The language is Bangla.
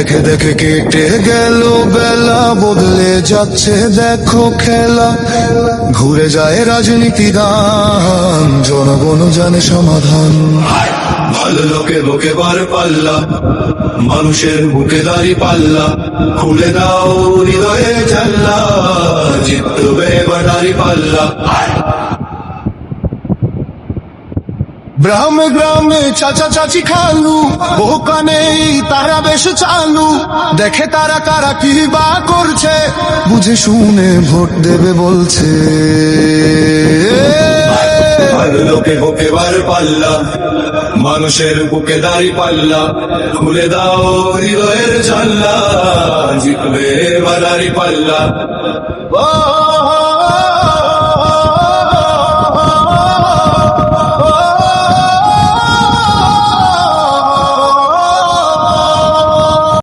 দেখে দেখে কেটে গেল বেলা, বদলে যাচ্ছে দেখো খেলা। ঘুরে যায় রাজনীতি দান, জনগণ জানে সমাধান। ভালো লোকে বুকে বার পাল্লা, মানুষের বুকে দাঁড়ি পাল্লা। খুলে দাও হৃদয়ে জানলা, জিতবে এবার দাঁড়ি পাল্লা। গ্রামে গ্রামে চাচা চাচি খালু, ওখানেই তারা বেশ চালু। দেখে তারা কারা কি বা করছে, বুঝে শুনে ভোট দেবে বলছে। ভালো লোকে বুকে বার পাল্লা, মানুষের বুকে দাঁড়ি পাল্লা। খুলে দাও হৃদয়ের জানলা, জিতবে এবার দাঁড়ি পাল্লা।